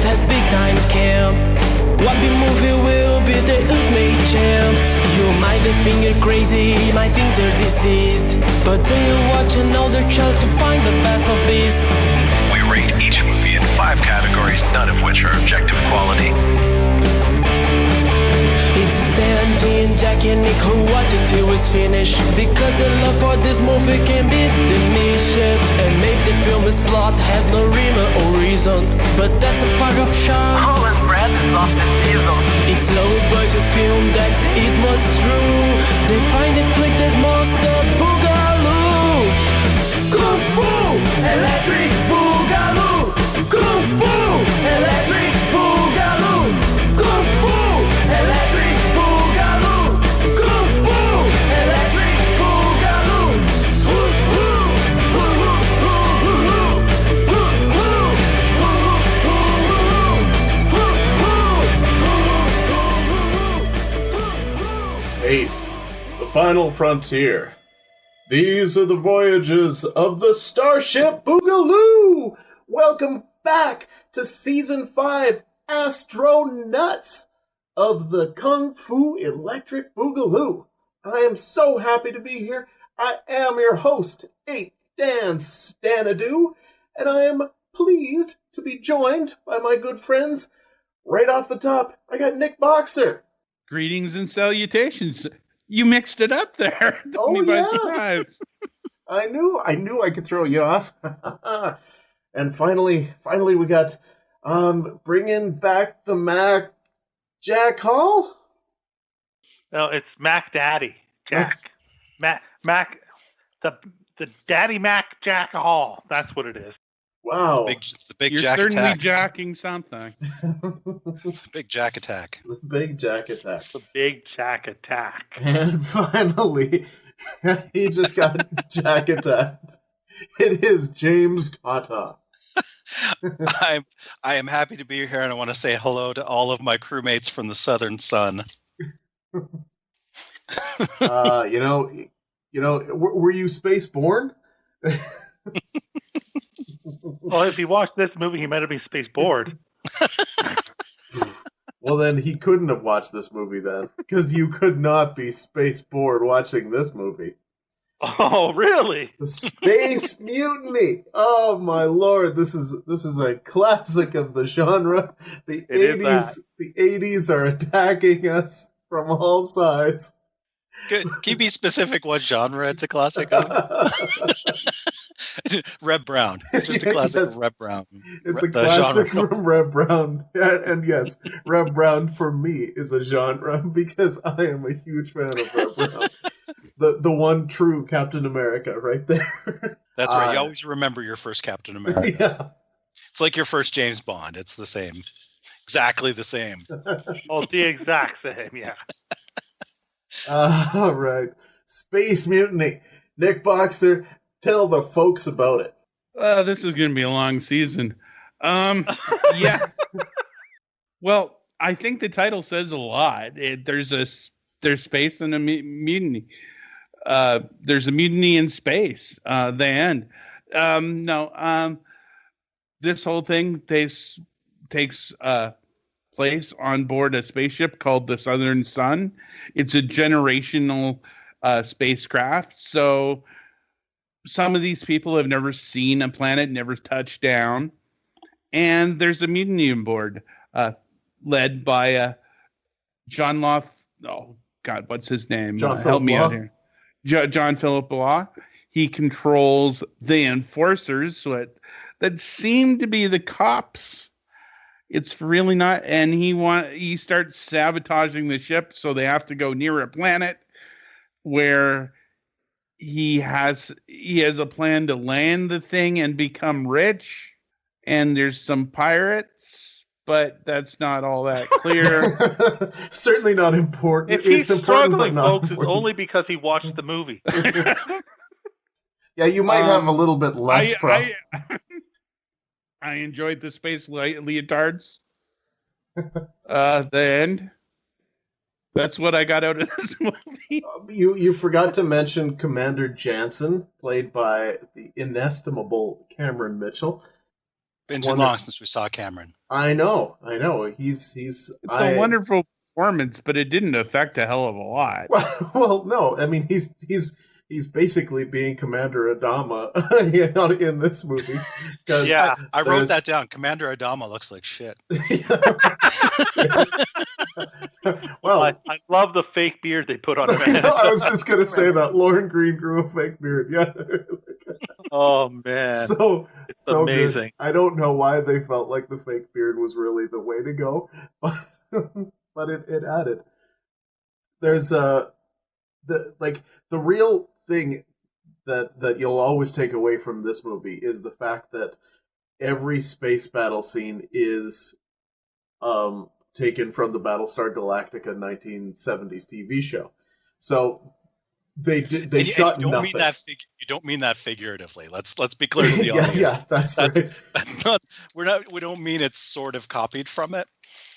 that has big time camp. What the movie will be the ultimate champ. You might think you're crazy, might think they're diseased, but they're watching all their chance to find the best of this. We rate each movie in 5 categories, none of which are objective quality. It's Stan, T, and Jack and Nick who watch it till it's finished, because their love for this movie can be diminished. And maybe the film's plot has no rhyme or reason, but that's a part of charm. Colin Brad is off the season. It's low budget film that is most true. They find a flick that monster boogaloo. Kung Fu Electric Boogaloo. Kung Fu Electric Boogaloo. Kung Fu Electric Boogaloo. Kung Fu Electric Boogaloo. Space, the final frontier. These are the voyages of the Starship Boogaloo! Welcome back to Season 5 Astronauts of the Kung Fu Electric Boogaloo. I am so happy to be here. I am your host, 8th Dan Stanadu, and I am pleased to be joined by my good friends. Right off the top, I got Nick Boxer. Greetings and salutations. You mixed it up there. Oh, Me by yeah. surprise. I knew I could throw you off. And finally we got bringing back the Mac Jack Hall. No, it's Mac Daddy Jack. Mac the Daddy Mac Jack Hall. That's what it is. Wow. The big You're Jack certainly attack. jacking something. It's a big Jack attack. The big Jack attack. The big Jack attack. And finally, he just got Jack attacked. It is James Cotta. I am happy to be here, and I want to say hello to all of my crewmates from the Southern Sun. Were you space born? Well, if he watched this movie, he might have been space bored. Well, then he couldn't have watched this movie then, because you could not be space bored watching this movie. Oh, really? The Space Mutiny. Oh my lord, this is a classic of the genre. The It is 80s are attacking us from all sides. Can you be specific what genre it's a classic of? Reb Brown. It's just a classic Yes. of Reb Brown. It's a The classic genre. from Reb Brown. And yes, Reb Brown for me is a genre because I am a huge fan of Reb Brown. The one true Captain America right there. That's right. You always remember your first Captain America. Yeah. It's like your first James Bond. It's the same. Exactly the same. Oh, the exact same, yeah. All right. Space Mutiny. Nick Boxer, tell the folks about it. This is going to be a long season. Yeah. Well, I think the title says a lot. There's space and a mutiny. There's a mutiny in space. The end. This whole thing takes place on board a spaceship called the Southern Sun. It's a generational spacecraft. So some of these people have never seen a planet, never touched down. And there's a mutiny on board, led by John Law. Oh, God, what's his name? Help me out here. John Philip Law. He controls the enforcers that seem to be the cops. It's really not. And he starts sabotaging the ship, so they have to go near a planet where he has a plan to land the thing and become rich. And there's some pirates, but that's not all that clear. Certainly not important. If he's It's important, but struggling, not folks, it's important. only because he watched the movie. Yeah, you might have a little bit less problem. I enjoyed the space leotards. The end. That's what I got out of this movie. You forgot to mention Commander Jansen, played by the inestimable Cameron Mitchell. Been too long since we saw Cameron. I know. He's. It's a wonderful performance, but it didn't affect a hell of a lot. Well, no. I mean, he's basically being Commander Adama in this movie. Yeah, I wrote that down. Commander Adama looks like shit. Well, I love the fake beard they put on him. I was just gonna say that Lauren Green grew a fake beard. Yeah. Oh man, it's so amazing. Good. I don't know why they felt like the fake beard was really the way to go, but it added. There's the real thing that you'll always take away from this movie is the fact that every space battle scene is taken from the Battlestar Galactica 1970s TV show. So they shot you nothing. You don't mean that figuratively. Let's be clear to the audience. Yeah, that's right. That's not. We don't mean it's sort of copied from it.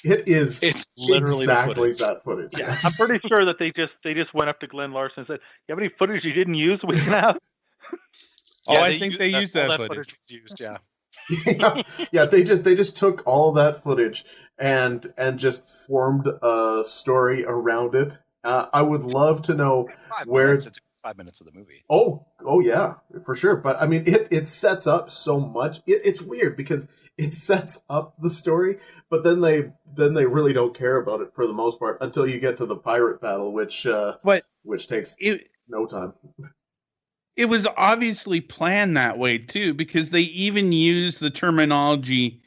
It is. It's literally exactly that footage. Yeah, I'm pretty sure that they just went up to Glenn Larson and said, "You have any footage you didn't use? We can have." I think they used that footage. Was used, yeah. Yeah. They just took all that footage and just formed a story around it. I would love to know where it's 5 minutes of the movie. Oh yeah, for sure. But I mean, it sets up so much. It's weird because it sets up the story, but then they really don't care about it for the most part until you get to the pirate battle, which takes no time. It was obviously planned that way too, because they even use the terminology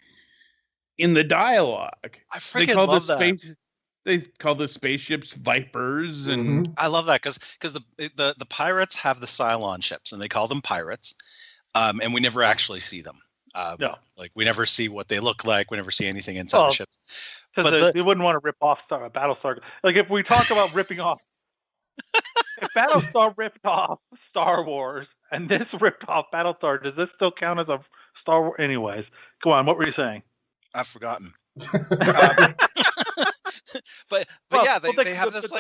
in the dialogue. I freaking love that. They call the spaceships Vipers, and I love that because the pirates have the Cylon ships, and they call them pirates, and we never actually see them. No, like we never see what they look like. We never see anything inside the ships. Because they wouldn't want to rip off Battlestar. Like if we talk about ripping off, if Battlestar ripped off Star Wars and this ripped off Battlestar, does this still count as a Star Wars? Anyways, go on. What were you saying? I've forgotten. But they have this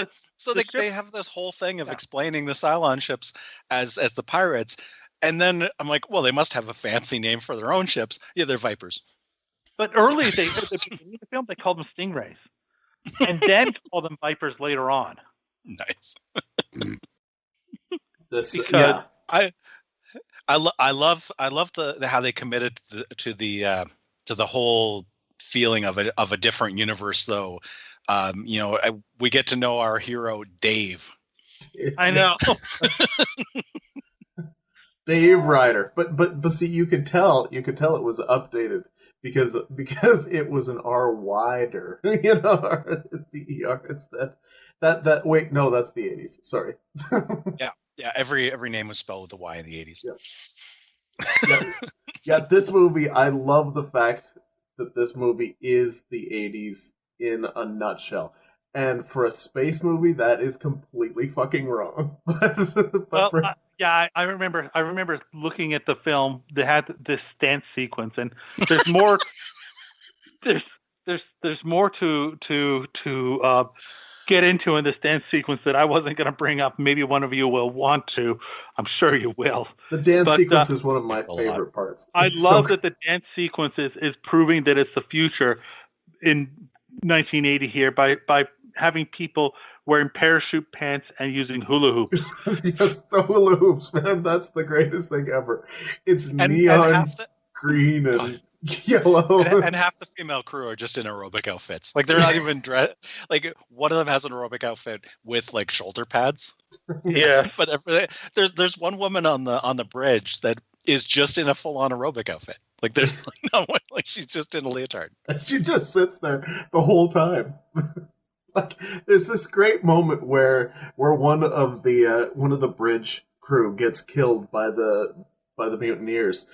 they have this whole thing of explaining the Cylon ships as the pirates, and then I'm like, well, they must have a fancy name for their own ships. Yeah, they're Vipers. But early in the film they called them Stingrays, and then called them Vipers later on. Nice. I love how they committed to the whole feeling of a different universe, though. We get to know our hero Dave. I know. Dave Ryder, but see, you could tell it was updated because it was an R wider, DER instead. Wait, no, that's the 80s. Sorry. Yeah. Every name was spelled with a Y in the 80s. Yeah. This movie, I love the fact that this movie is the 80s in a nutshell. And for a space movie, that is completely fucking wrong. I remember looking at the film that had this dance sequence, and there's more. there's more to get into in this dance sequence that I wasn't going to bring up. Maybe one of you will want to. I'm sure you will. The dance sequence is one of my favorite parts. I love that the dance sequence is proving that it's the future in 1980 here by having people wearing parachute pants and using hula hoops. Yes, the hula hoops, man. That's the greatest thing ever. It's neon green and yellow. And half the female crew are just in aerobic outfits. Like they're not even dressed. Like one of them has an aerobic outfit with like shoulder pads. Yeah. But there's one woman on the bridge that is just in a full-on aerobic outfit. Like there's no one, like she's just in a leotard. And she just sits there the whole time. Like there's this great moment where one of the bridge crew gets killed by the mutineers,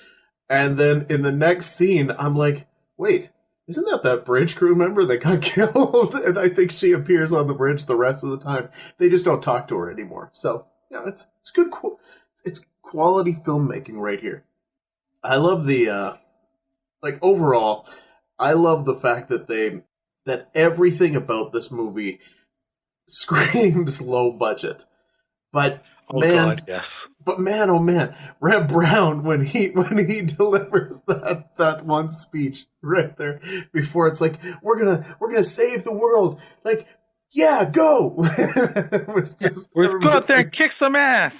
and then in the next scene I'm like, wait, isn't that bridge crew member that got killed? And I think she appears on the bridge the rest of the time. They just don't talk to her anymore. So it's good. It's quality filmmaking right here. I love the overall. I love the fact that everything about this movie screams low budget, but God, yes. But man, oh man, Reb Brown when he delivers that one speech right there before it's like we're gonna save the world, like yeah, go. It was just we're go out there and kick some ass.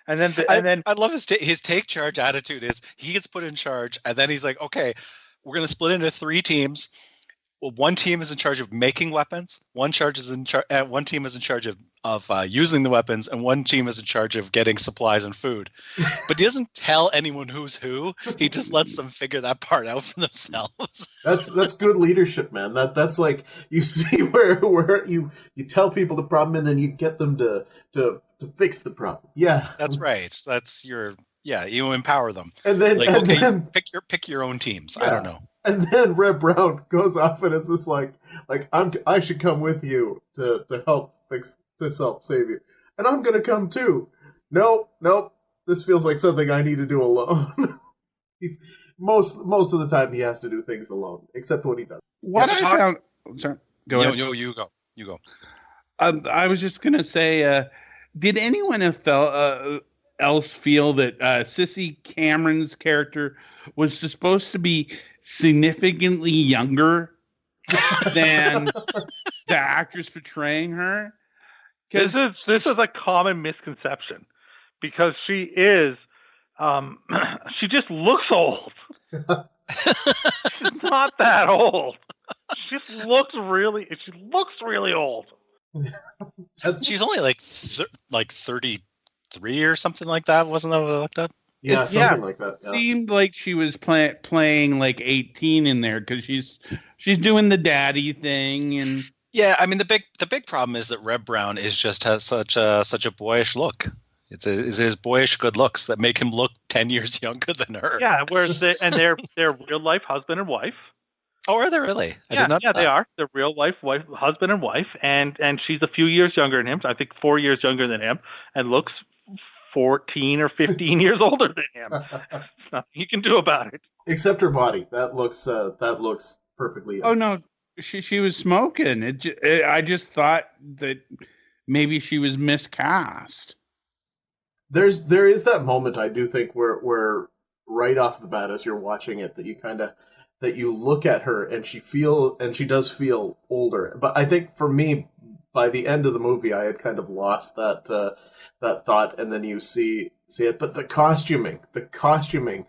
And then I love his take charge attitude is he gets put in charge and then he's like, okay, we're gonna split into 3 teams. Well, one team is in charge of making weapons. One team is in charge of using the weapons, and one team is in charge of getting supplies and food. But he doesn't tell anyone who's who. He just lets them figure that part out for themselves. That's good leadership, man. That's like you see where you tell people the problem and then you get them to fix the problem. Yeah, that's right. That's you empower them. And then then, pick your own teams. Yeah. I don't know. And then Reb Brown goes off and it's just like I should come with you to help save you. And I'm gonna come too. Nope. This feels like something I need to do alone. He's most of the time he has to do things alone, except when he does. Sorry. Go ahead. You go. I was just gonna say, did anyone else feel that Sissy Cameron's character was supposed to be significantly younger than the actress portraying her? This is a common misconception because she is she just looks old. She's not that old. She looks really old. She's only like 33 or something like that. Wasn't that what I looked up? Yeah, something like that. Yeah. Seemed like she was playing like 18 in there because she's doing the daddy thing and. Yeah, I mean the big problem is that Reb Brown has such a boyish look. It's his boyish good looks that make him look 10 years younger than her. Yeah, whereas they're real life husband and wife. Oh, are they really? They are. They're real life husband and wife, and she's a few years younger than him. So I think 4 years younger than him, and looks 14 or 15 years older than him. There's nothing you can do about it. Except her body. That looks perfectly young. Oh no, she was smoking. I just thought that maybe she was miscast. There is that moment I do think where right off the bat as you're watching it that you look at her and she does feel older. But I think for me, by the end of the movie, I had kind of lost that thought, and then you see it. But the costuming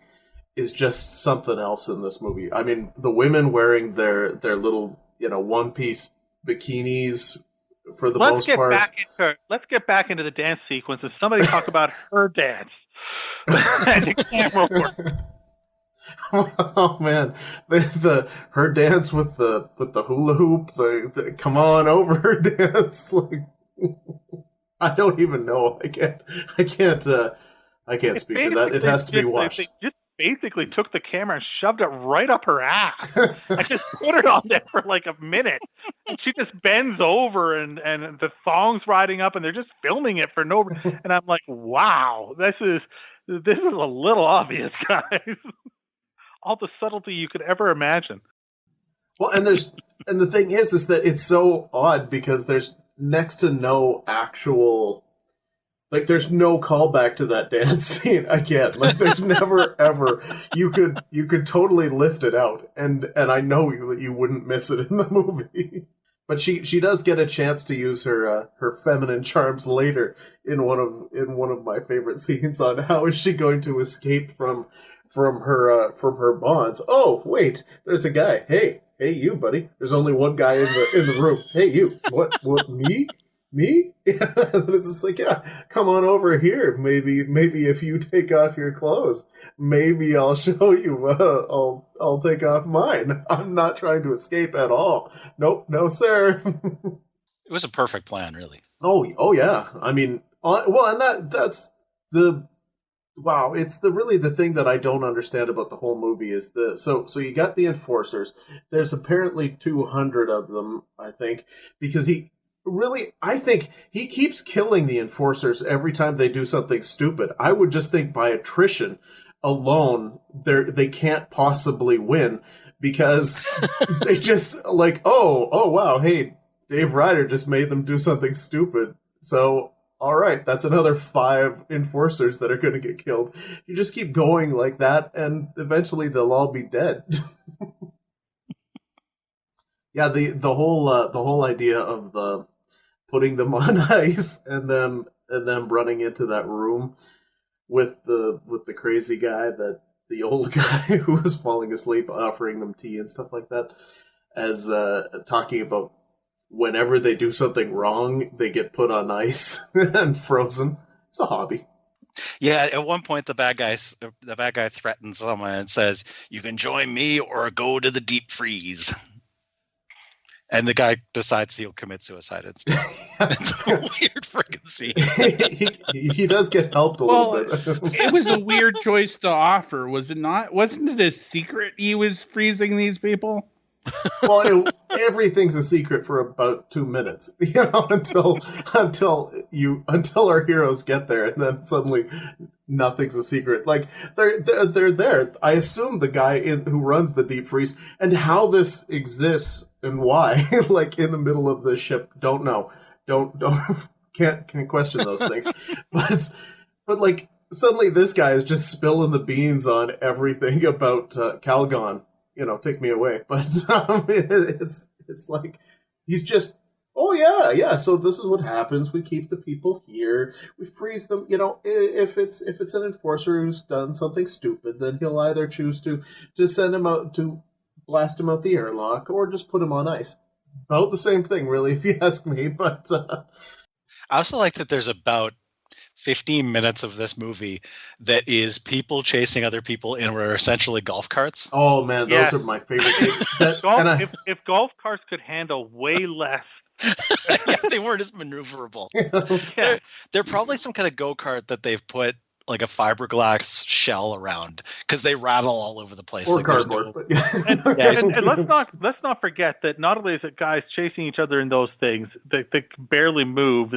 is just something else in this movie. I mean, the women wearing their little one-piece bikinis for the most part. Let's get back into the dance sequence and somebody talk about her dance. And the camera work. Oh man, her dance with the hula hoop, the come on over dance. Like, I don't even know. I can't speak to that. It has to be watched. They just basically took the camera and shoved it right up her ass. I just put it on there for like a minute, and she just bends over, and the thong's riding up, and they're just filming it for no. And I'm like, wow, this is a little obvious, guys. All the subtlety you could ever imagine. Well, and the thing is that it's so odd because there's next to no actual, like, there's no callback to that dance scene again. Like, there's never ever you could totally lift it out, and I know that you wouldn't miss it in the movie. But she does get a chance to use her feminine charms later in one of my favorite scenes on how is she going to escape from her bonds. Oh wait, there's a guy. Hey you, buddy. There's only one guy in the room. Hey you. What me? It's just like, yeah, come on over here. Maybe if you take off your clothes, maybe I'll show you. I'll take off mine. I'm not trying to escape at all. Nope, no sir. It was a perfect plan, really. Oh yeah. I mean, and that's the. Wow, it's the thing that I don't understand about the whole movie is so you got the enforcers. There's apparently 200 of them, I think, because I think he keeps killing the enforcers every time they do something stupid. I would just think by attrition alone, they can't possibly win because they just like, oh wow, hey, Dave Ryder just made them do something stupid. So all right, that's another 5 enforcers that are going to get killed. You just keep going like that, and eventually they'll all be dead. Yeah, the whole idea of the putting them on ice and them running into that room with the crazy guy, that the old guy who was falling asleep, offering them tea and stuff like that, as talking about whenever they do something wrong, they get put on ice and frozen. It's a hobby. Yeah, at one point the bad guy threatens someone and says, "You can join me or go to the deep freeze." And the guy decides he'll commit suicide instead. It's a weird freaking scene. he does get helped a little bit. It was a weird choice to offer, was it not? Wasn't it a secret he was freezing these people? Well, everything's a secret for about 2 minutes, until our heroes get there, and then suddenly nothing's a secret. Like they're there. I assume the guy who runs the deep freeze and how this exists and why, like in the middle of the ship, don't know. Don't can't question those things. But like suddenly this guy is just spilling the beans on everything about Kalgan. Take me away. But it's like he's just, oh yeah. So this is what happens. We keep the people here. We freeze them. If it's an enforcer who's done something stupid, then he'll either choose to send him out, to blast him out the airlock, or just put him on ice. About the same thing, really, if you ask me. But I also like that there's about 15 minutes of this movie that is people chasing other people in what are essentially golf carts. Oh man, those are my favorite. If golf carts could handle way less. Yeah, they weren't as maneuverable. Yeah. They're probably some kind of go-kart that they've put like a fiberglass shell around, because they rattle all over the place. Or like cardboard. And let's not forget that not only is it guys chasing each other in those things, they barely move,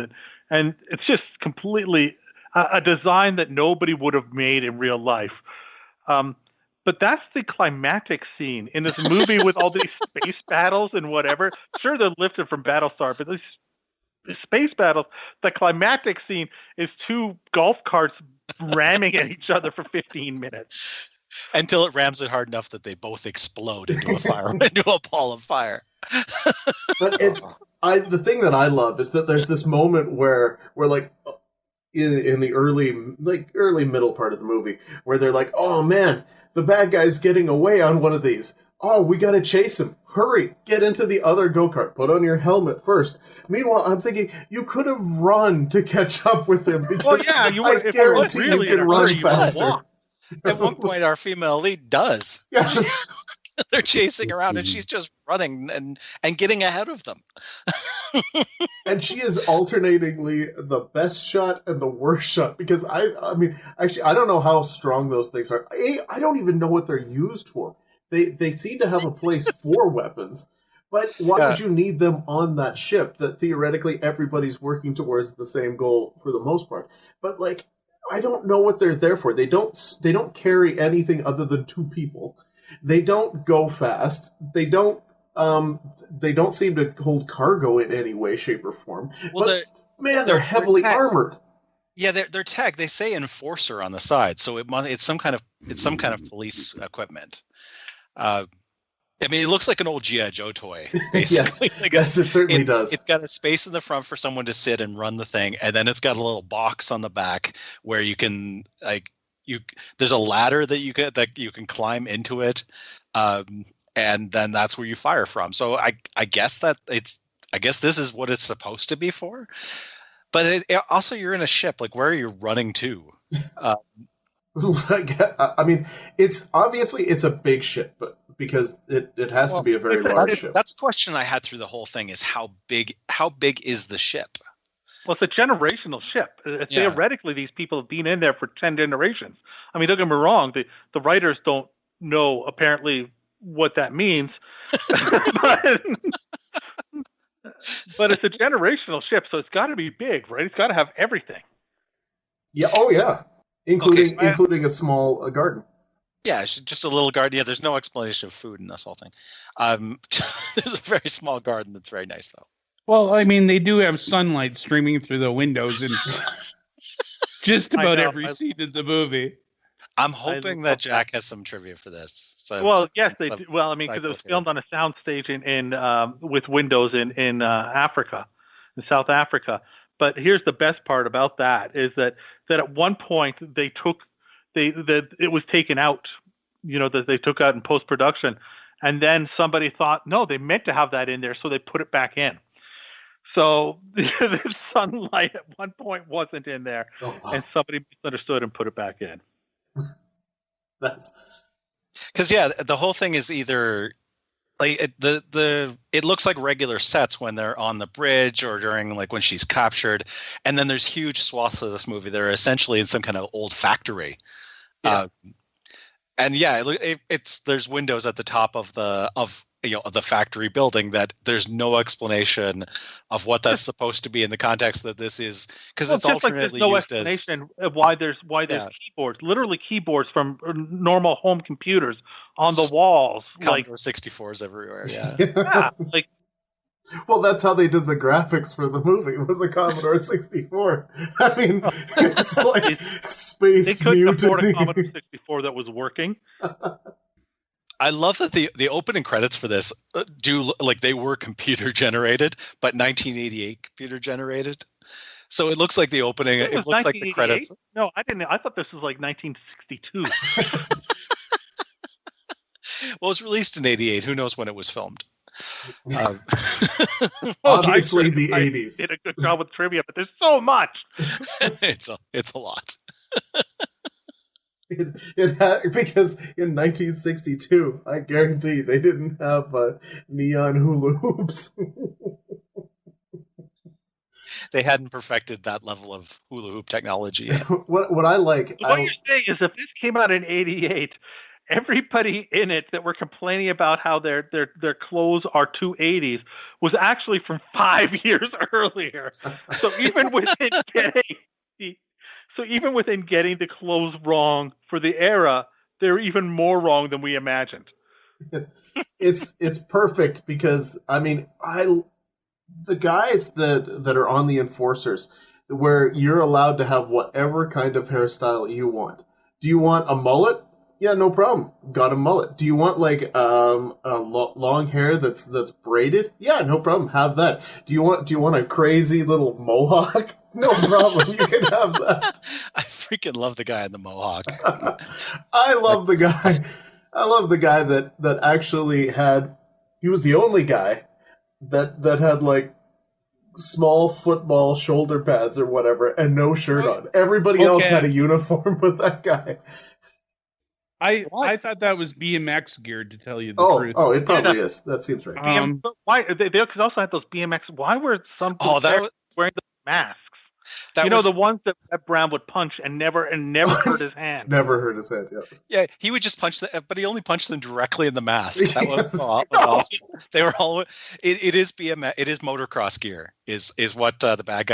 and it's just completely a design that nobody would have made in real life. But that's the climactic scene in this movie with all these space battles and whatever. Sure, they're lifted from Battlestar, but these space battles, the climactic scene is 2 golf carts ramming at each other for 15 minutes. Until it rams it hard enough that they both explode into a ball of fire. But the thing that I love is that there's this moment where we're like in the early middle part of the movie where they're like, oh man, the bad guy's getting away on one of these. Oh, we gotta chase him. Hurry, get into the other go-kart. Put on your helmet first. Meanwhile, I'm thinking, you could have run to catch up with him, because I guarantee you can run faster. At one point, our female lead does. Yeah. They're chasing around, and she's just running and getting ahead of them. And she is alternatingly the best shot and the worst shot, because I mean, actually, I don't know how strong those things are. I don't even know what they're used for. They seem to have a place for weapons, but why would you need them on that ship that theoretically everybody's working towards the same goal for the most part? But like, I don't know what they're there for. They don't carry anything other than 2 people. They don't go fast. They don't seem to hold cargo in any way, shape, or form. Well, but they're heavily armored. Yeah, they're tagged. They say enforcer on the side, so it's some kind of police equipment. I mean, it looks like an old G.I. Joe toy, basically. Yes, it certainly does. It's got a space in the front for someone to sit and run the thing, and then it's got a little box on the back where you can there's a ladder that you can climb into it, and then that's where you fire from. So I guess this is what it's supposed to be for, but also you're in a ship. Like, where are you running to? I mean, it's a big ship, but because it has to be a very large ship. That's the question I had through the whole thing: is how big is the ship? Well, it's a generational ship. Theoretically, these people have been in there for 10 generations. I mean, don't get me wrong. The writers don't know apparently what that means, but it's a generational ship, so it's got to be big, right? It's got to have everything. Yeah. Oh, yeah. Including a small garden. Yeah, it's just a little garden. Yeah, there's no explanation of food in this whole thing. There's a very small garden that's very nice, though. Well, I mean, they do have sunlight streaming through the windows in just about every scene of the movie. I'm hoping that Jack has some trivia for this. So, well, yes, they do. Well, I mean, because it was filmed on a soundstage in with windows in Africa, in South Africa. But here's the best part about that is that at one point it was taken out, that they took out in post-production, and then somebody thought, no, they meant to have that in there, so they put it back in. So the sunlight at one point wasn't in there, and somebody misunderstood and put it back in. That's because the whole thing is either like it looks like regular sets when they're on the bridge or during like when she's captured, and then there's huge swaths of this movie that are essentially in some kind of old factory. And there's windows at the top of the factory building that there's no explanation of what that's supposed to be in the context that this is, because it's alternately used as. There's no explanation of why there's keyboards, literally keyboards from normal home computers on the walls, Commodore 64s everywhere. Well, that's how they did the graphics for the movie. It was a Commodore 64. I mean, it's like Space They couldn't Mutiny. afford a Commodore 64 that was working. I love that the opening credits for this they were computer generated, but 1988 computer generated. So it looks like the opening. It looks like the credits. No, I didn't. I thought this was like 1962. Well, it was released in *88. Who knows when it was filmed? Obviously, the 80s. Did a good job with trivia, but there's so much. It's a lot. It had, because in 1962, I guarantee they didn't have neon hula hoops. They hadn't perfected that level of hula hoop technology yet. What I like. What you're saying is, if this came out in '88, everybody in it that were complaining about how their clothes are too 80s was actually from 5 years earlier. So even within getting the clothes wrong for the era, they're even more wrong than we imagined. It's perfect because I mean the guys that are on the Enforcers, where you're allowed to have whatever kind of hairstyle you want. Do you want a mullet? Yeah, no problem. Got a mullet. Do you want like long hair that's braided? Yeah, no problem. Have that. Do you want a crazy little mohawk? No problem. You can have that. I freaking love the guy in the mohawk. I love the guy. I love the guy that actually had. He was the only guy that had like small football shoulder pads or whatever and no shirt on. Everybody else had a uniform with that guy. I thought that was BMX gear, to tell you the truth. Oh, it probably is. That seems right. But why they could also have those BMX? Why were some people wearing the masks? The ones that Reb Brown would punch and never hurt his hand. Never hurt his hand. Yeah, he would just punch them, but he only punched them directly in the mask. That was awesome. They were all. It is BMX. It is motocross gear. Is what the bad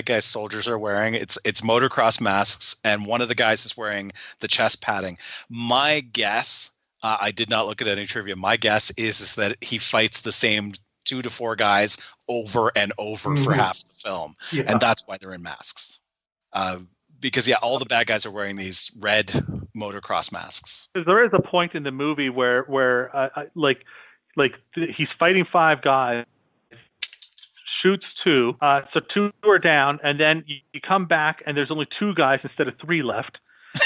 guys soldiers are wearing. It's motocross masks, and one of the guys is wearing the chest padding. My guess. I did not look at any trivia. My guess is that he fights the same 2 to 4 guys over and over for half the film, and that's why they're in masks. Because all the bad guys are wearing these red motocross masks. There is a point in the movie where he's fighting 5 guys, shoots 2, so 2 are down, and then you come back and there's only 2 guys instead of 3 left,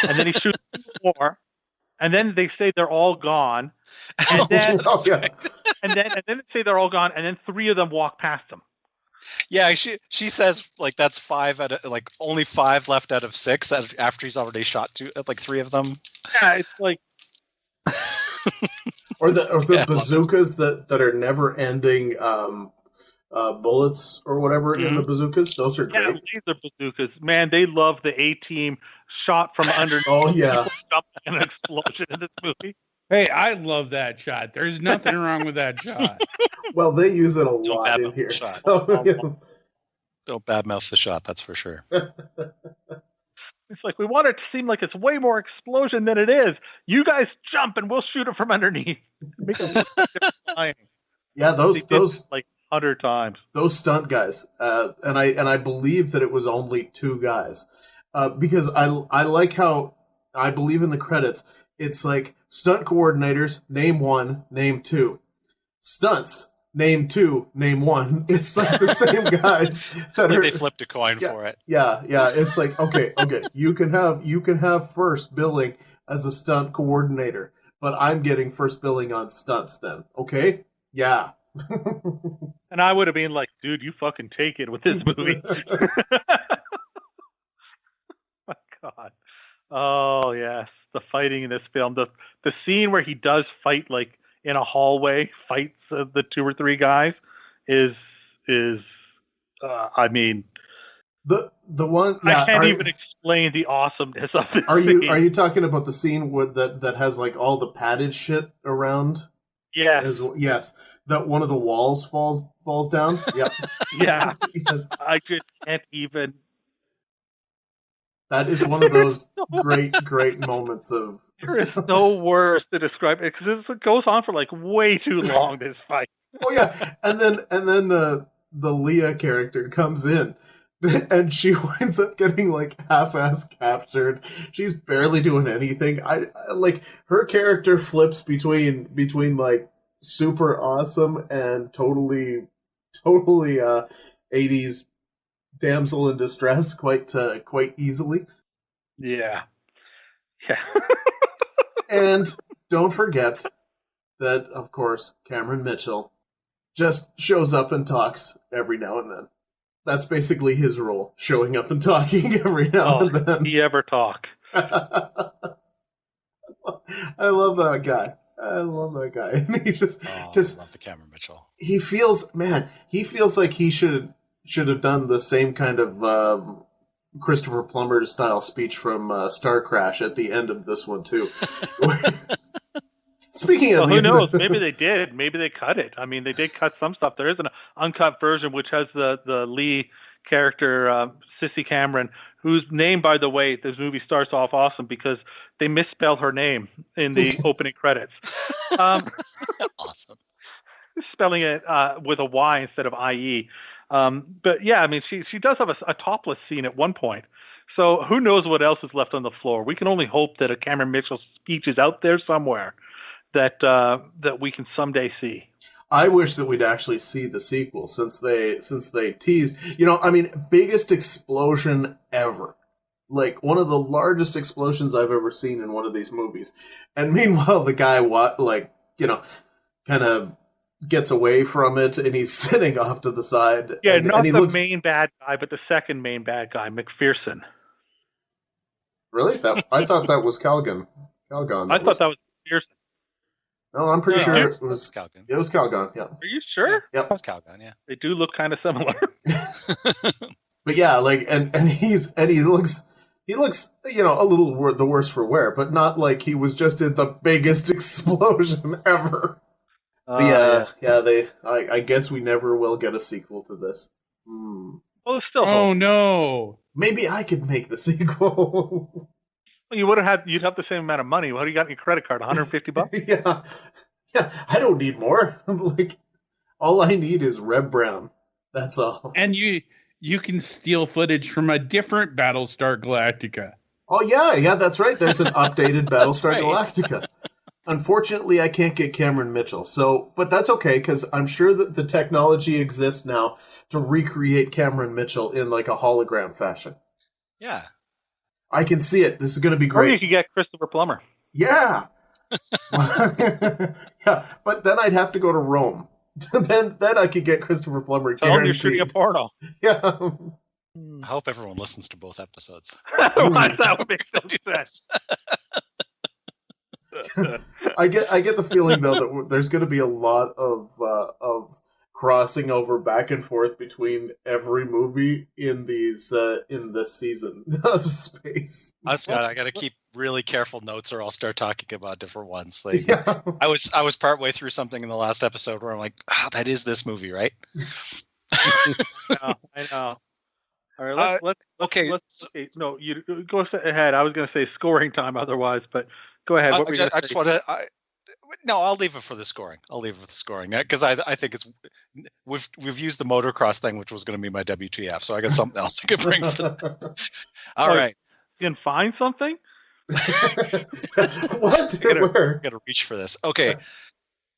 and then he shoots 4. And then they say they're all gone, and then and then they say they're all gone, and then 3 of them walk past him. Yeah, she says like that's 5 only 5 left out of 6 after he's already shot 3 of them. Yeah, it's like or the bazookas that are never ending bullets or whatever in the bazookas. Those are great. Yeah, these are bazookas. Man, they love the A-Team shot from underneath. Oh yeah, an explosion in this movie. Hey, I love that shot. There's nothing wrong with that shot. Well, they use it a lot in here. So, Don't badmouth the shot, that's for sure. It's like we want it to seem like it's way more explosion than it is. You guys jump and we'll shoot it from underneath. Make it look different. Yeah, those like 100 times. Those stunt guys, and I believe that it was only 2 guys, because I like how I believe in the credits. It's like stunt coordinators, name 1, name 2, stunts, name 2, name 1. It's like the same guys that like are. They flipped a coin for it. Yeah. It's like okay. You can have first billing as a stunt coordinator, but I'm getting first billing on stunts then. Okay? Yeah. And I would have been like, dude, you fucking take it with this movie. My God. Oh, yes. The fighting in this film. The scene where he does fight, like, in a hallway, fights the 2 or 3 guys is I mean... The one... Yeah, I can't even explain the awesomeness of it. Are you talking about the scene that has, like, all the padded shit around? Yeah. Yes. That one of the walls falls down? Yeah. Yeah. Yes. I just can't even... That is one of those great moments of... There is no words to describe it, because it goes on for, like, way too long, this fight. Oh, yeah. And then the Leah character comes in, and she winds up getting, like, half-ass captured. She's barely doing anything. I like, her character flips between like, super awesome and totally 80s damsel in distress quite easily. Yeah. And don't forget that, of course, Cameron Mitchell just shows up and talks every now and then. That's basically his role, showing up and talking every now and then. He ever talk. I love that guy. And he just... I love the Cameron Mitchell. He feels like he should have done the same kind of Christopher Plummer style speech from Star Crash at the end of this one too. Speaking of, who knows? Maybe they did. Maybe they cut it. I mean, they did cut some stuff. There is an uncut version which has the Lee character, Sissy Cameron, whose name, by the way, this movie starts off awesome because they misspell her name in the opening credits. Awesome. Spelling it with a Y instead of IE. But yeah, I mean, she does have a topless scene at one point. So who knows what else is left on the floor? We can only hope that a Cameron Mitchell speech is out there somewhere that we can someday see. I wish that we'd actually see the sequel since they teased. I mean, biggest explosion ever. Like, one of the largest explosions I've ever seen in one of these movies. And meanwhile, the guy, kind of gets away from it, and he's sitting off to the side. Yeah, and not he the main bad guy, but the second main bad guy, McPherson. Really? I thought that was Kalgan. Kalgan. I thought that was McPherson. No, I'm pretty sure it was Kalgan. It was Kalgan, yeah. Are you sure? Yep. It was Kalgan, yeah. They do look kind of similar. But yeah, like, and he looks a little the worse for wear, but not like he was just in the biggest explosion ever. I guess we never will get a sequel to this. Well, still. Oh no! Maybe I could make the sequel. You'd have the same amount of money. What do you got in your credit card? $150? Yeah. I don't need more. Like, all I need is Reb Brown. That's all. And you can steal footage from a different Battlestar Galactica. Oh yeah, that's right. There's an updated Battlestar Galactica. Unfortunately, I can't get Cameron Mitchell. But that's okay, because I'm sure that the technology exists now to recreate Cameron Mitchell in like a hologram fashion. Yeah. I can see it. This is going to be great. Or you could get Christopher Plummer. Yeah. Yeah, but then I'd have to go to Rome. then I could get Christopher Plummer guaranteed. You're shooting a porno. Yeah. I hope everyone listens to both episodes. That would make no sense. I get the feeling though that there's going to be a lot of crossing over back and forth between every movie in this season of Space. I got to keep really careful notes, or I'll start talking about different ones. Like, yeah. I was partway through something in the last episode where I'm like, that is this movie, right? I know. All right, let's no, you go ahead. I was going to say scoring time otherwise, but go ahead. No, I'll leave it for the scoring. I'll leave it for the scoring because I think it's we've used the motocross thing, which was going to be my WTF. So I got something else I could bring. All right, you can find something. What? I gotta reach for this. Okay.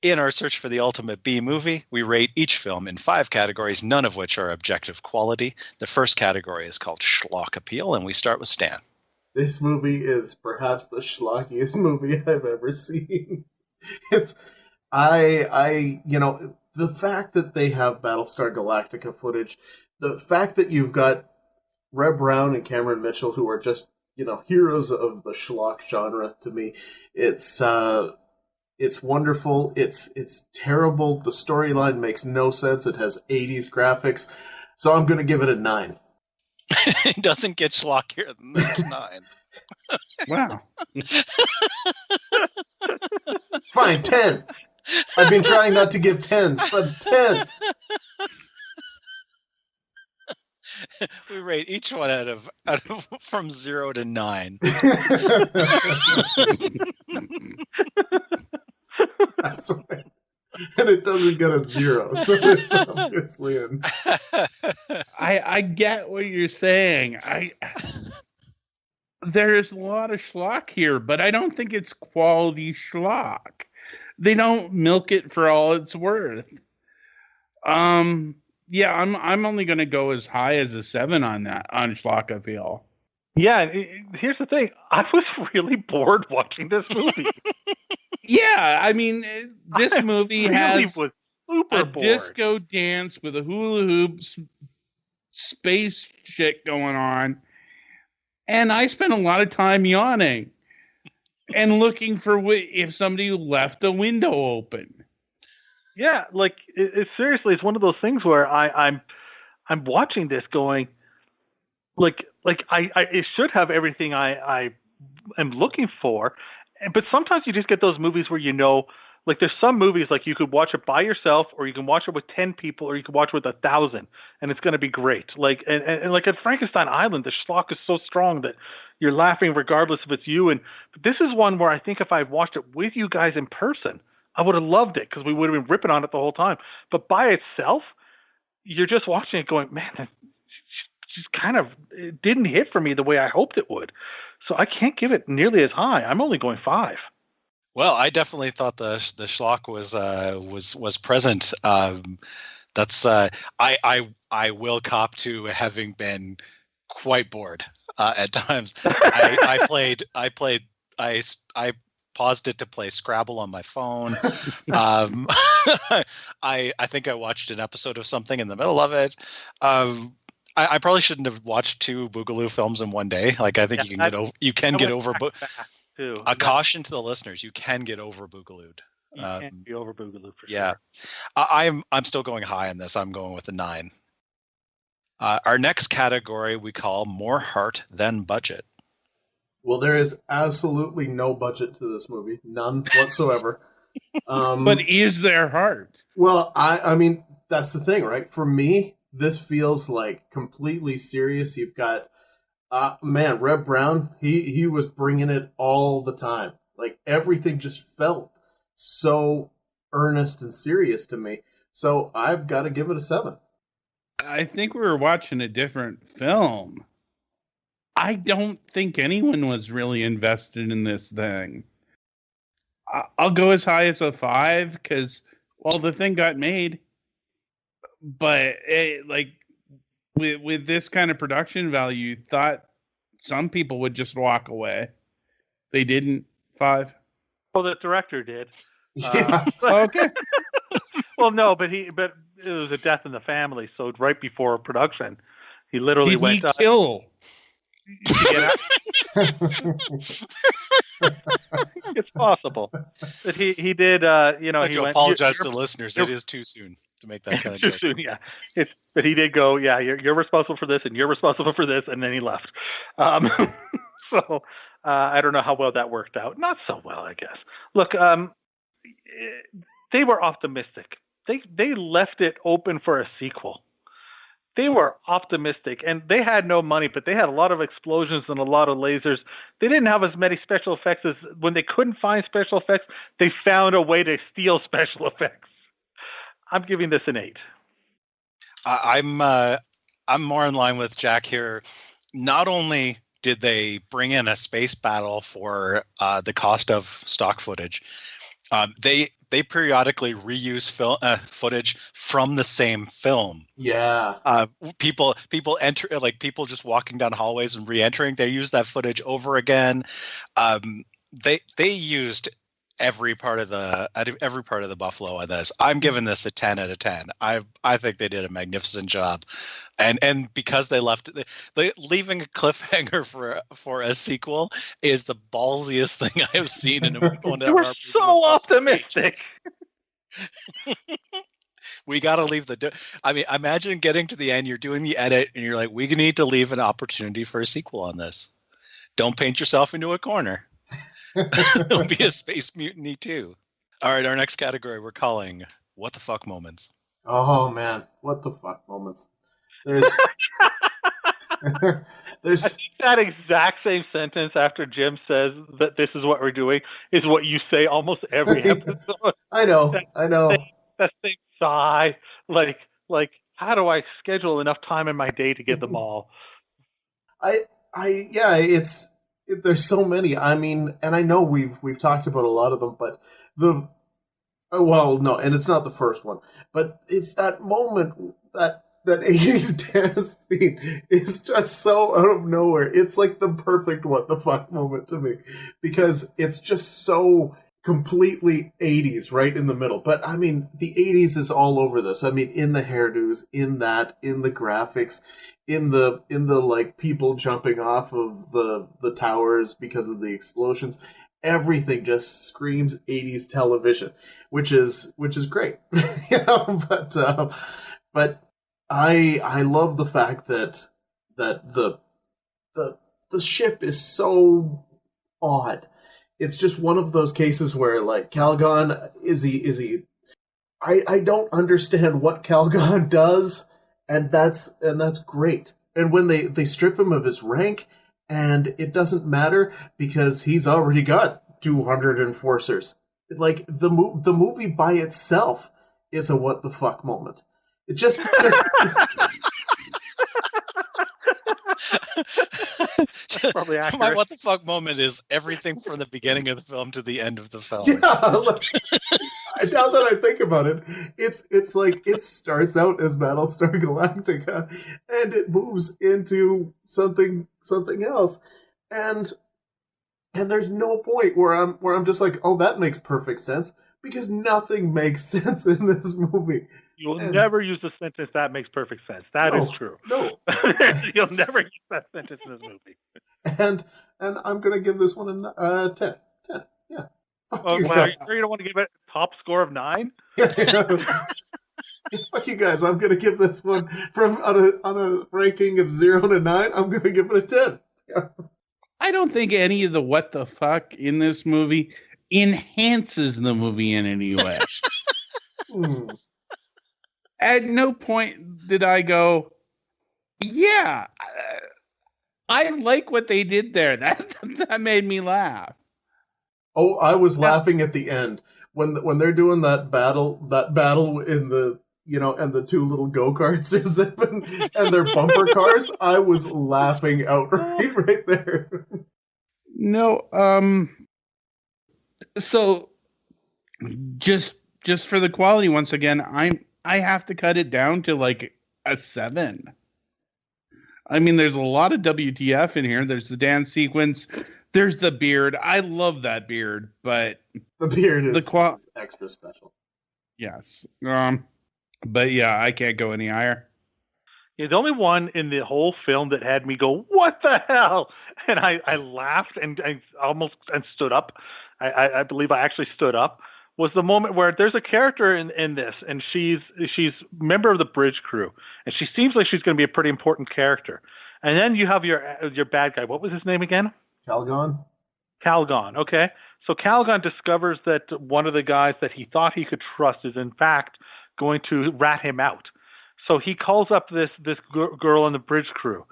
In our search for the ultimate B movie, we rate each film in 5 categories, none of which are objective quality. The first category is called schlock appeal, and we start with Stan. This movie is perhaps the schlockiest movie I've ever seen. It's, the fact that they have Battlestar Galactica footage, the fact that you've got Reb Brown and Cameron Mitchell, who are just, heroes of the schlock genre to me, it's wonderful. It's terrible. The storyline makes no sense. It has 80s graphics. So I'm going to give it a 9. It doesn't get schlockier than this. 9. Wow. Fine, 10. I've been trying not to give 10s, but 10. We rate each one out of from 0 to 9. That's right. And it doesn't get a 0, so it's obviously in. I get what you're saying. There's a lot of schlock here, but I don't think it's quality schlock. They don't milk it for all it's worth. Yeah, I'm only going to go as high as a 7 on schlock appeal. Yeah, here's the thing. I was really bored watching this movie. Yeah, I mean, this movie has was super bored. Disco dance with a hula hoops, space shit going on, and I spent a lot of time yawning and looking for if somebody left a window open. Yeah, like seriously, it's one of those things where I'm watching this going, like it should have everything I am looking for. But sometimes you just get those movies where like there's some movies like you could watch it by yourself, or you can watch it with 10 people, or you can watch it with 1,000, and it's going to be great. Like and like at Frankenstein Island, the schlock is so strong that you're laughing regardless if it's you. But this is one where I think if I watched it with you guys in person, I would have loved it because we would have been ripping on it the whole time. But by itself, you're just watching it going, man, it just kind of it didn't hit for me the way I hoped it would. So I can't give it nearly as high. I'm only going 5. Well, I definitely thought the schlock was present. That's I will cop to having been quite bored at times. I paused it to play Scrabble on my phone. I think I watched an episode of something in the middle of it. I probably shouldn't have watched 2 Boogaloo films in one day. Like I think you can get over. A caution to the listeners: you can get over Boogalooed. You can be over Boogaloo for sure. Yeah, I'm still going high on this. I'm going with a 9. Our next category we call more heart than budget. Well, there is absolutely no budget to this movie, none whatsoever. But is there heart? Well, I mean that's the thing, right? For me, this feels like completely serious. You've got, Reb Brown, he was bringing it all the time. Like, everything just felt so earnest and serious to me. So I've got to give it a 7. I think we were watching a different film. I don't think anyone was really invested in this thing. I'll go as high as a 5 because, well, the thing got made. But with this kind of production value, you thought some people would just walk away. They didn't. 5. Well, the director did. Yeah. Okay. Well, no, but it was a death in the family. So right before production, he literally went. Did he kill? It's possible. But he did. I apologize to the listeners. It is too soon to make that kind of joke. Soon, yeah. But he did go. Yeah, you're responsible for this, and you're responsible for this, and then he left. So I don't know how well that worked out. Not so well, I guess. Look, they were optimistic. They left it open for a sequel. they were optimistic, and they had no money, but they had a lot of explosions and a lot of lasers. They didn't have as many special effects as when they couldn't find special effects. They found a way to steal special effects. I'm giving this an 8. I'm more in line with Jack here. Not only did they bring in a space battle for the cost of stock footage, they periodically reuse footage from the same film. Yeah. People enter, like people just walking down hallways and re-entering. They use that footage over again. They used every part of the Buffalo on this. I'm giving this a 10 out of 10. I think they did a magnificent job, and because they leaving a cliffhanger for a sequel is the ballsiest thing I have seen in one of our movies. You were so optimistic. We got to leave I mean, imagine getting to the end, you're doing the edit, and you're like, we need to leave an opportunity for a sequel on this. Don't paint yourself into a corner. It'll be a Space Mutiny too. All right, our next category we're calling What the Fuck Moments. Oh man, what the fuck moments. There's I think that exact same sentence after Jim says that this is what we're doing is what you say almost every episode. I know. That same sigh, like how do I schedule enough time in my day to get them all? There's so many. I mean, and I know we've talked about a lot of them, but and it's not the first one, but it's that moment that 80s dance theme is just so out of nowhere. It's like the perfect what the fuck moment to me, because it's just so completely 80s right in the middle. But I mean, the 80s is all over this. I mean, in the hairdos, in the graphics, in the like people jumping off of the towers because of the explosions. Everything just screams 80s television, which is great. But I love the fact that the ship is so odd. It's just one of those cases where, like, Kalgan, is he? I don't understand what Kalgan does, and that's great. And when they strip him of his rank, and it doesn't matter because he's already got 200 enforcers. Like, the movie by itself is a what the fuck moment. It just probably accurate. My what the fuck moment is everything from the beginning of the film to the end of the film. Yeah, now that I think about it, it's like it starts out as Battlestar Galactica and it moves into something else, and there's no point where I'm just like, oh, that makes perfect sense, because nothing makes sense in this movie. You'll never use the sentence "that makes perfect sense." That is true. No, you'll never use that sentence in this movie. And I'm gonna give this one a 10. 10. Yeah. Oh, wow! You don't want to give it a top score of 9? Fuck you guys! I'm gonna give this one on a ranking of 0 to 9. I'm gonna give it a 10. Yeah. I don't think any of the what the fuck in this movie enhances the movie in any way. At no point did I go, yeah, I like what they did there. That made me laugh. Oh, I was laughing at the end when they're doing that battle in the, and the two little go-karts are zipping and their bumper cars. I was laughing outright right there. No, so just for the quality, once again, I have to cut it down to like a 7. I mean, there's a lot of WTF in here. There's the dance sequence. There's the beard. I love that beard, but the beard is extra special. Yes. But yeah, I can't go any higher. Yeah, the only one in the whole film that had me go, what the hell? And I laughed and I almost stood up. I believe I actually stood up. Was the moment where there's a character in this, and she's a member of the bridge crew, and she seems like she's going to be a pretty important character. And then you have your bad guy. What was his name again? Kalgan. Kalgan. Okay. So Kalgan discovers that one of the guys that he thought he could trust is in fact going to rat him out. So he calls up this girl in the bridge crew,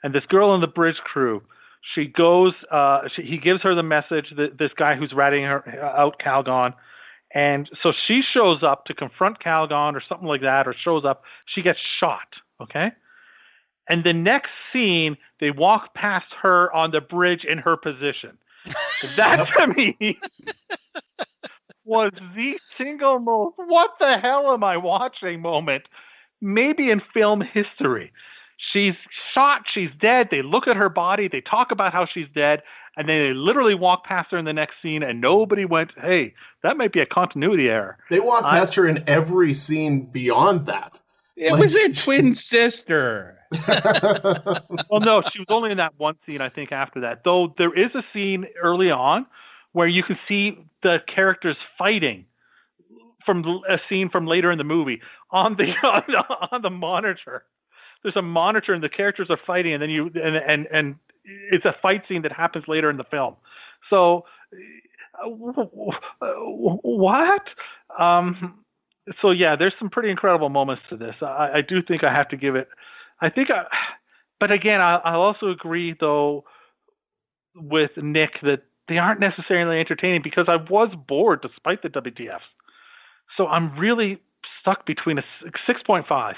and this girl in the bridge crew, she goes. He gives her the message that this guy who's ratting her out, Kalgan, and so she shows up to confront Kalgan or something like that, or shows up. She gets shot. Okay, and the next scene, they walk past her on the bridge in her position. That to me was the single most "what the hell am I watching" moment, maybe in film history. She's shot, she's dead. They look at her body, they talk about how she's dead, and then they literally walk past her in the next scene, and nobody went, "Hey, that might be a continuity error." They walk past her in every scene beyond that. It was her twin sister. Well, no, she was only in that one scene, I think, after that. Though there is a scene early on where you can see the characters fighting from a scene from later in the movie on the monitor. There's a monitor and the characters are fighting, and then and it's a fight scene that happens later in the film. So what? So yeah, there's some pretty incredible moments to this. I do think I have to give it. But again, I'll also agree though with Nick that they aren't necessarily entertaining because I was bored despite the WTFs. So I'm really stuck between a 6.5.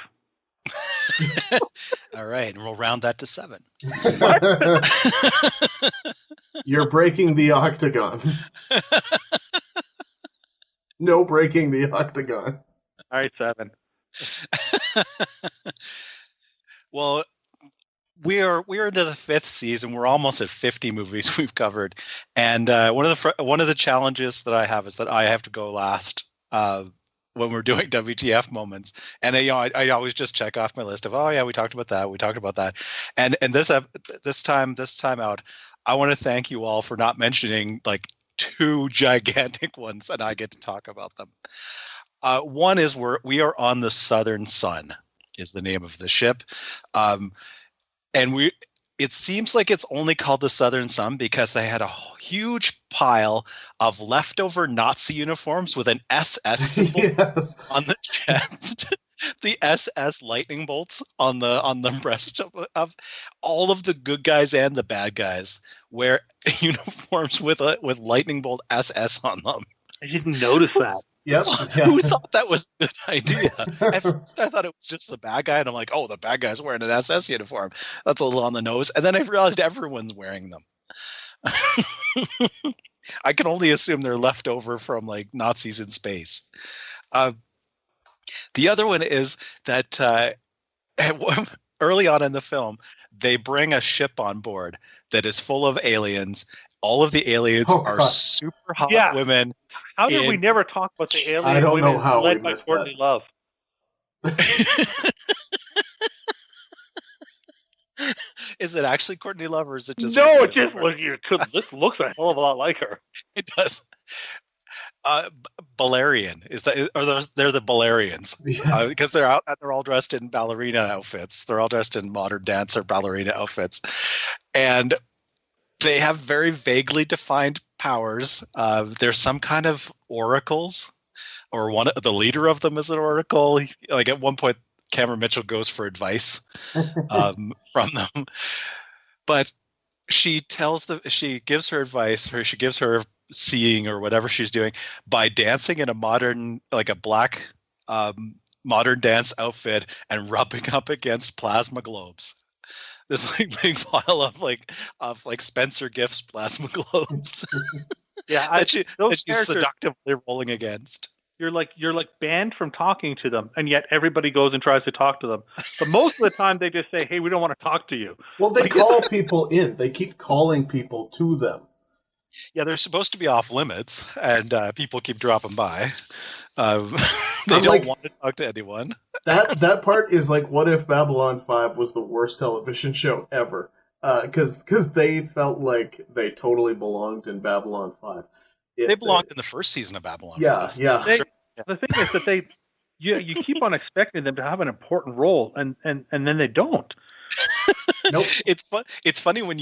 All right, and we'll round that to 7. You're breaking the octagon. No breaking the octagon. All right, 7. Well, we're into the 5th season. We're almost at 50 movies we've covered, and one of the challenges that I have is that I have to go last when we're doing WTF moments, and I always just check off my list of we talked about that, and this time out, I want to thank you all for not mentioning like 2 gigantic ones, and I get to talk about them. One is we are on the Southern Sun is the name of the ship. And it seems like it's only called the Southern Sun because they had a huge pile of leftover Nazi uniforms with an SS symbol on the chest. The SS lightning bolts on the breast of all of the good guys and the bad guys wear uniforms with lightning bolt SS on them. I didn't notice that. Yep. Who thought that was a good idea? At first I thought it was just the bad guy, and I'm like, oh, the bad guy's wearing an SS uniform. That's a little on the nose. And then I realized everyone's wearing them. I can only assume they're left over from like Nazis in space. The other one is that early on in the film, they bring a ship on board that is full of aliens. All of the aliens are super hot women. How did we never talk about the aliens? I don't know how led we by missed Courtney that. Love. Is it actually Courtney Love, or is it just? No, it just this looks a hell of a lot like her. It does. Balerian they're the Balerians because they're out and they're all dressed in ballerina outfits. They're all dressed in modern dance or ballerina outfits, and they have very vaguely defined powers. There's some kind of oracles, or the leader of them is an oracle. Like at one point, Cameron Mitchell goes for advice from them, but she gives her advice, or she gives her seeing or whatever she's doing by dancing in a modern, like a black modern dance outfit and rubbing up against plasma globes. This like big pile of Spencer Gifts plasma globes. Yeah, that she's seductively rolling against. You're like banned from talking to them, and yet everybody goes and tries to talk to them. But most of the time, they just say, "Hey, we don't want to talk to you." Well, they call people in. They keep calling people to them. Yeah, they're supposed to be off limits, and people keep dropping by. They don't want to talk to anyone. That part is like, what if Babylon 5 was the worst television show ever? Because they felt like they totally belonged in Babylon 5. They belonged in the first season of Babylon 5. Yeah. The thing is that you keep on expecting them to have an important role, and then they don't. Nope. It's funny when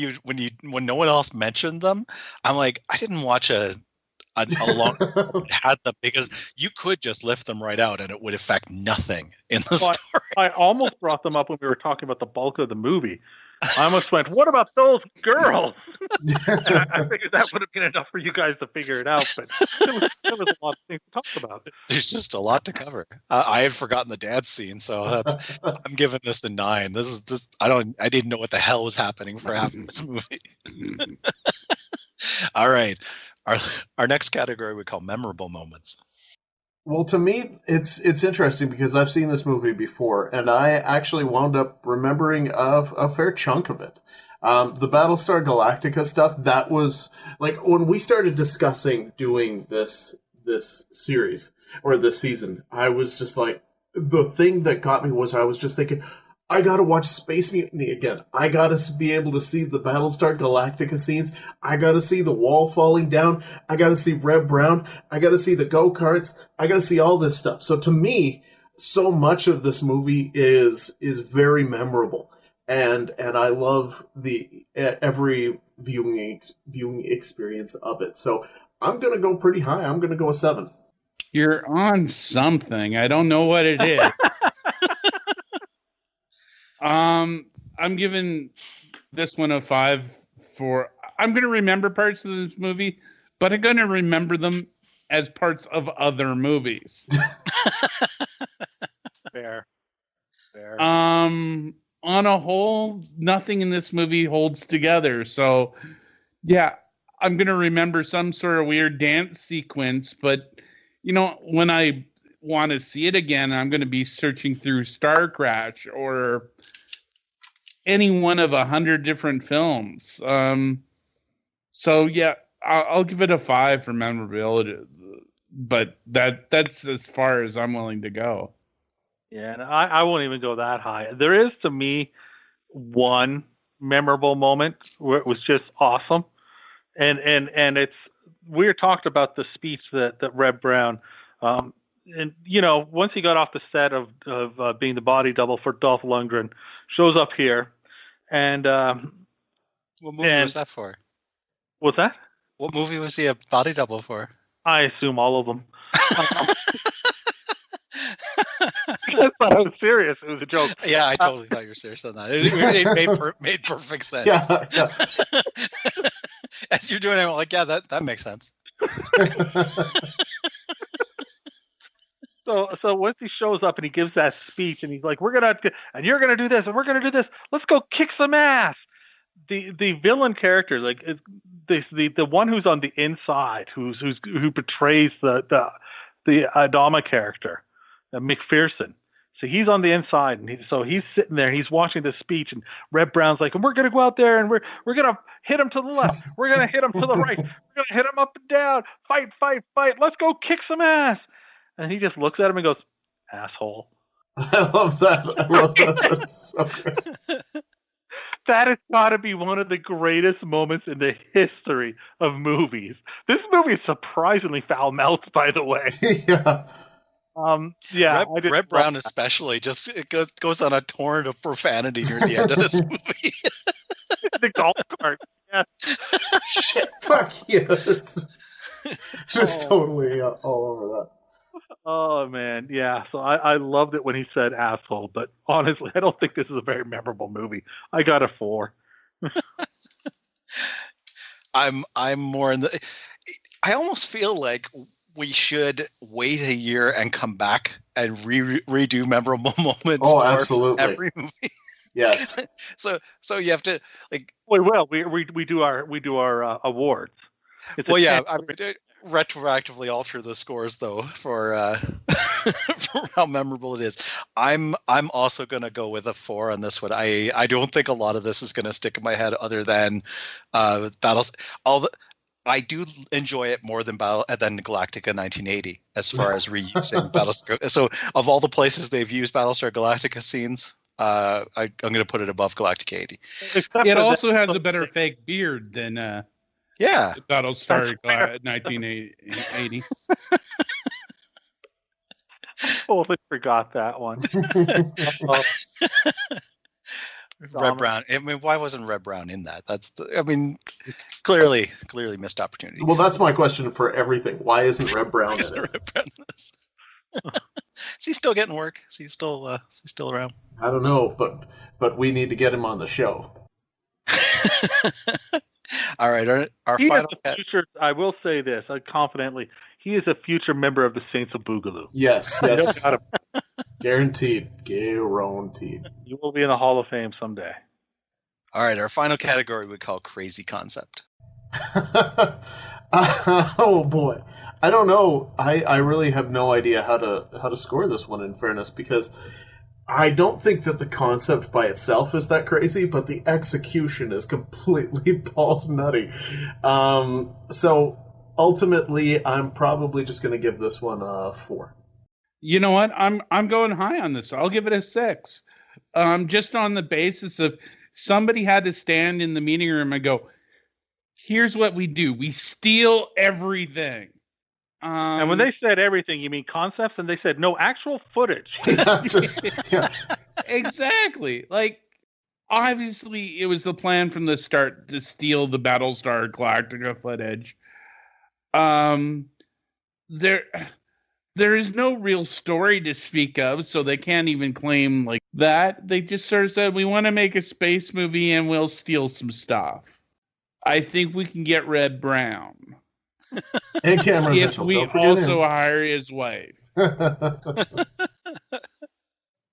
no one else mentioned them. I'm like, I didn't watch a along had them, because you could just lift them right out and it would affect nothing in the story. I almost brought them up when we were talking about the bulk of the movie. I almost went, what about those girls? I figured that would have been enough for you guys to figure it out, but there was a lot of things to talk about. There's just a lot to cover. I had forgotten the dance scene, so I'm giving this a 9. This is just I didn't know what the hell was happening for half of this movie. All right. Our next category we call memorable moments. Well, to me, it's interesting because I've seen this movie before, and I actually wound up remembering a fair chunk of it. The Battlestar Galactica stuff, that was, like, when we started discussing doing this series, or this season, I was just like, the thing that got me was I was just thinking, I gotta watch Space Mutiny again. I gotta be able to see the Battlestar Galactica scenes. I gotta see the wall falling down. I gotta see Reb Brown. I gotta see the go-karts. I gotta see all this stuff. So to me, so much of this movie is very memorable. And I love every viewing experience of it. So I'm gonna go pretty high. I'm gonna go a 7. You're on something. I don't know what it is. I'm giving this one a 5 I'm going to remember parts of this movie, but I'm going to remember them as parts of other movies. Fair. On a whole, nothing in this movie holds together. So, yeah, I'm going to remember some sort of weird dance sequence, but, when I want to see it again, I'm going to be searching through Star Crash or any one of 100 different films. So yeah, I'll give it a 5 for memorability, but that's as far as I'm willing to go. Yeah, and I won't even go that high. There is, to me, one memorable moment where it was just awesome, and it's we talked about the speech that Reb Brown. And once he got off the set of being the body double for Dolph Lundgren, shows up here, and what movie was that for? What's that? What movie was he a body double for? I assume all of them. I thought I was serious. It was a joke. Yeah, I totally thought you were serious on that. It made perfect sense. Yeah. As you're doing it, I'm like, yeah, that makes sense. So once he shows up and he gives that speech and he's like, and you're gonna do this and we're gonna do this. Let's go kick some ass. The villain character, like the one who's on the inside, who betrays the Adama character, McPherson. So he's on the inside, and he's sitting there and he's watching this speech, and Reb Brown's like, and we're gonna go out there and we're gonna hit him to the left, we're gonna hit him to the right, we're gonna hit him up and down, fight, let's go kick some ass. And he just looks at him and goes, asshole. I love that. That's so great. That has got to be one of the greatest moments in the history of movies. This movie is surprisingly foul-mouthed, by the way. Yeah. Reb Brown especially it goes on a torrent of profanity near the end of this movie. The golf cart. Yeah. Shit. Fuck yes. Just totally all over that. Oh man, yeah. So I loved it when he said asshole, but honestly, I don't think this is a very memorable movie. I got a 4. I'm more in the. I almost feel like we should wait a year and come back and redo memorable moments. Oh, absolutely. Every movie. Yes. So you have to like. Well, we do our awards. I mean, retroactively alter the scores though for for how memorable it is. I'm also going to go with a 4 on this one. I don't think a lot of this is going to stick in my head other than battles. I do enjoy it more than Galactica 1980 as far as reusing Battlestar. So of all the places they've used Battlestar Galactica scenes, I'm going to put it above Galactica 80. It also has a better fake beard than Battlestar 1980. Totally forgot that one. Reb Brown. I mean, why wasn't Reb Brown in that? Clearly missed opportunity. Well, that's my question for everything. Why isn't Reb Brown in it? Reb Brown is he still getting work? Is he still around? I don't know, but we need to get him on the show. All right, our he final. Is a future, I will say this confidently. He is a future member of the Saints of Boogaloo. Yes. Guaranteed. Guaranteed. You will be in the Hall of Fame someday. All right, our final category we call crazy concept. Oh boy, I don't know. I really have no idea how to score this one. In fairness, because I don't think that the concept by itself is that crazy, but the execution is completely balls nutty. So ultimately, I'm probably just going to give this one a 4. You know what? I'm going high on this. I'll give it a 6. Just on the basis of somebody had to stand in the meeting room and go, here's what we do. We steal everything. And when they said everything, you mean concepts? And they said no actual footage. Yeah. Exactly. Like, obviously, it was the plan from the start to steal the Battlestar Galactica footage. There is no real story to speak of, so they can't even claim like that. They just sort of said, we want to make a space movie and we'll steal some stuff. I think we can get Reb Brown. And Cameron if Mitchell. we also hire his wife.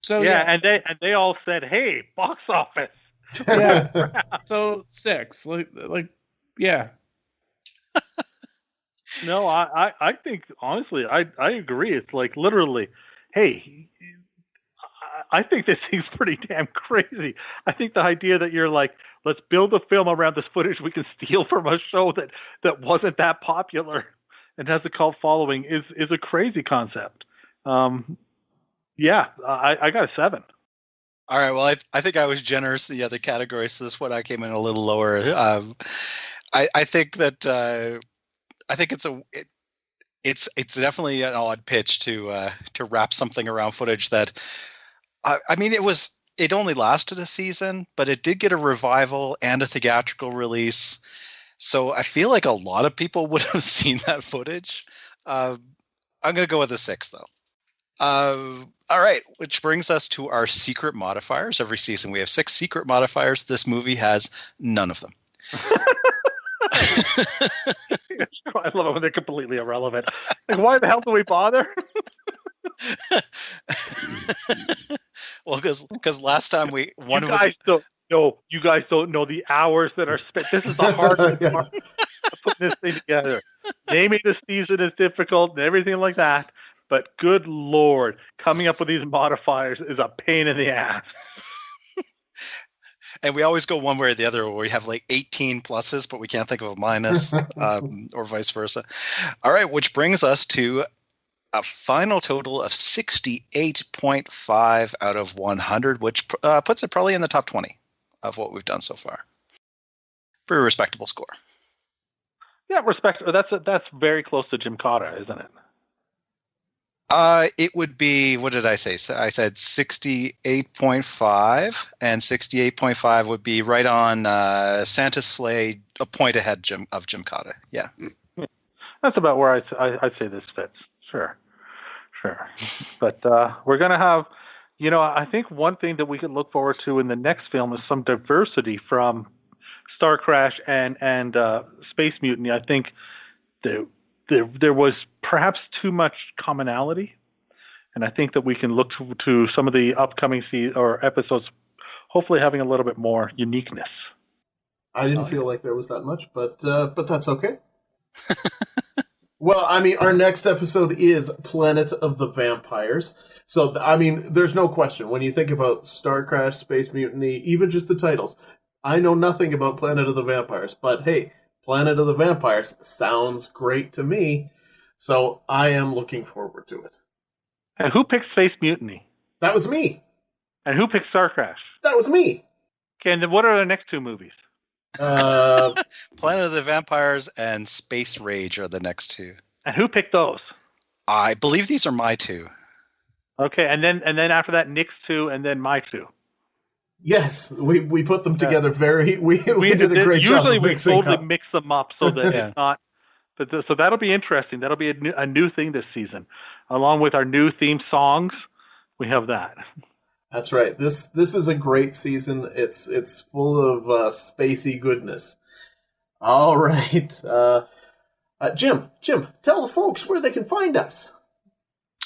So yeah, and they all said, hey, box office. Yeah. So 6. Like yeah. No, I think, honestly, I agree. It's like, literally, hey, I think this thing's pretty damn crazy. I think the idea that you're like, let's build a film around this footage we can steal from a show that wasn't that popular and has a cult following is a crazy concept. Yeah, I got a 7. All right, well, I think I was generous in the other categories, so this one I came in a little lower. I think that... I think it's definitely an odd pitch to wrap something around footage that it only lasted a season, but it did get a revival and a theatrical release. So I feel like a lot of people would have seen that footage. I'm going to go with a 6 though. All right, which brings us to our secret modifiers. Every season we have 6 secret modifiers. This movie has none of them. I love it when they're completely irrelevant. Like, why the hell do we bother? Well, because last time you guys don't know the hours that are spent. This is the hardest part of putting this thing together. Naming the season is difficult and everything like that. But good Lord, coming up with these modifiers is a pain in the ass. And we always go one way or the other, where we have like 18 pluses, but we can't think of a minus, or vice versa. All right, which brings us to a final total of 68.5 out of 100, which puts it probably in the top 20 of what we've done so far. Very respectable score. Yeah, that's very close to Jim Cotta, isn't it? It would be, what did I say? So I said 68.5, and 68.5 would be right on Santa's Sleigh, a point ahead of Jim Cotta. Yeah. That's about where I'd say this fits. Sure. But we're going to have, I think one thing that we can look forward to in the next film is some diversity from Star Crash and Space Mutiny. I think there was perhaps too much commonality, and I think that we can look to some of the upcoming episodes, hopefully having a little bit more uniqueness. I didn't feel like there was that much, but that's okay. Well, I mean, our next episode is Planet of the Vampires. So, I mean, there's no question. When you think about Star Crash, Space Mutiny, even just the titles, I know nothing about Planet of the Vampires, but hey, Planet of the Vampires sounds great to me, so I am looking forward to it. And who picked Space Mutiny? That was me. And who picked Star Crash? That was me. Okay, and then what are the next 2 movies? Planet of the Vampires and Space Rage are the next 2. And who picked those? I believe these are my 2. Okay, and then after that, Nick's 2, and then my 2. Yes, we put them together we did a great job. Usually of we mixing totally up. mix them up so that it's not. So that'll be interesting. That'll be a new thing this season, along with our new theme songs. We have that. That's right. This is a great season. It's full of spacey goodness. All right, Jim, tell the folks where they can find us.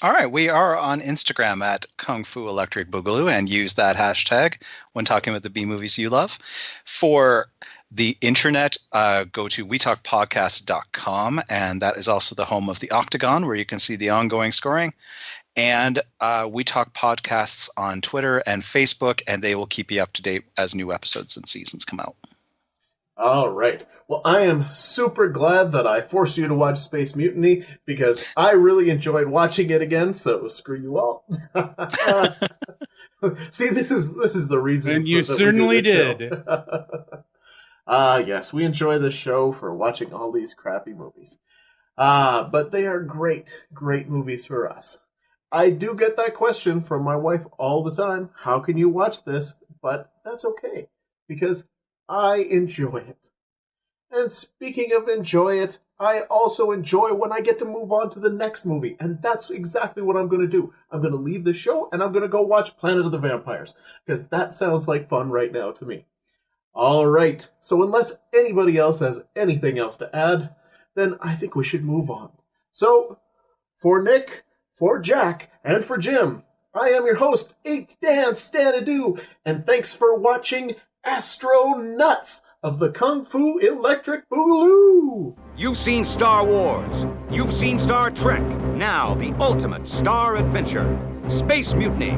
All right, we are on Instagram at Kung Fu Electric Boogaloo, and use that hashtag when talking about the B movies you love. For the internet, go to wetalkpodcast.com, and that is also the home of the Octagon, where you can see the ongoing scoring. And We Talk Podcasts on Twitter and Facebook, and they will keep you up to date as new episodes and seasons come out. All right. Well, I am super glad that I forced you to watch Space Mutiny, because I really enjoyed watching it again, so screw you all. See, this is the reason. And you certainly did. Yes, we enjoy the show for watching all these crappy movies. But they are great movies for us. I do get that question from my wife all the time. How can you watch this? But that's okay, because I enjoy it. And speaking of enjoy it, I also enjoy when I get to move on to the next movie. And that's exactly what I'm going to do. I'm going to leave the show and I'm going to go watch Planet of the Vampires, because that sounds like fun right now to me. All right. So unless anybody else has anything else to add, then I think we should move on. So for Nick, for Jack, and for Jim, I am your host, 8th Dan Stanadu, and thanks for watching Astro Nuts of the Kung Fu Electric Boogaloo. You've seen Star Wars. You've seen Star Trek. Now, the ultimate star adventure. Space Mutiny.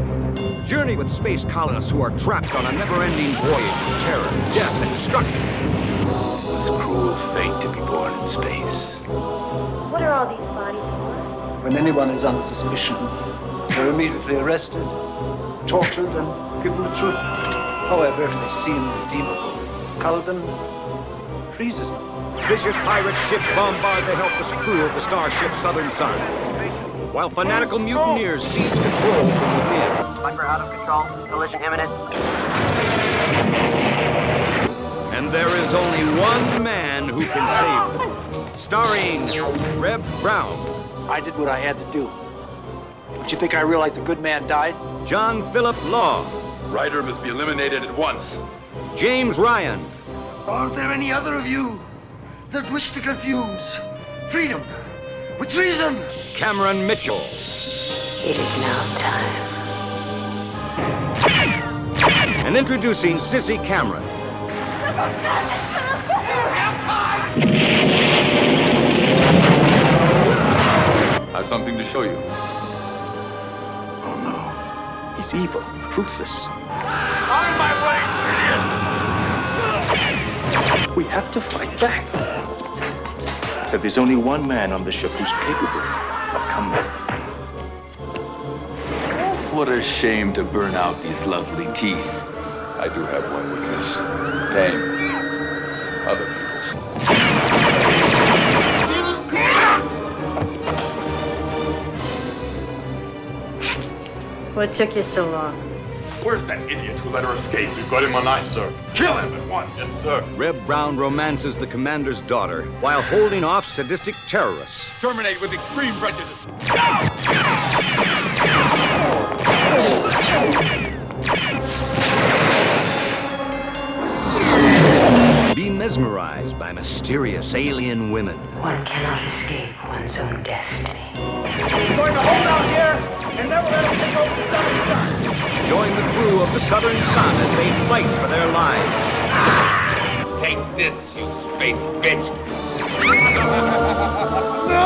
Journey with space colonists who are trapped on a never-ending voyage of terror, death, and destruction. It's cruel fate to be born in space. What are all these bodies for? When anyone is under suspicion, they're immediately arrested, tortured, and given the truth. However, if they seem redeemable, Kalgan freezes them. Vicious pirate ships bombard the helpless crew of the starship Southern Sun, while fanatical mutineers seize control from within. We're out of control. Collision imminent. And there is only one man who can save them. Starring Reb Brown. I did what I had to do. Don't you think I realized a good man died? John Philip Law. Ryder must be eliminated at once. James Ryan. Are there any other of you that wish to confuse freedom with treason? Cameron Mitchell. It is now time. And introducing Sissy Cameron. I have something to show you. Oh no. He's evil, ruthless. On my way, idiot! We have to fight back. But there's only one man on the ship who's capable of comeback. What a shame to burn out these lovely teeth. I do have one weakness. Pain. Other people's. What took you so long? Where's that idiot who let her escape? We've got him on ice, sir. Kill him at once. Yes, sir. Reb Brown romances the commander's daughter while holding off sadistic terrorists. Terminate with extreme prejudice. Be mesmerized by mysterious alien women. One cannot escape one's own destiny. We're going to hold out here and never let them take over the Southern Sun. Join the crew of the Southern Sun as they fight for their lives. Take this, you space bitch. No!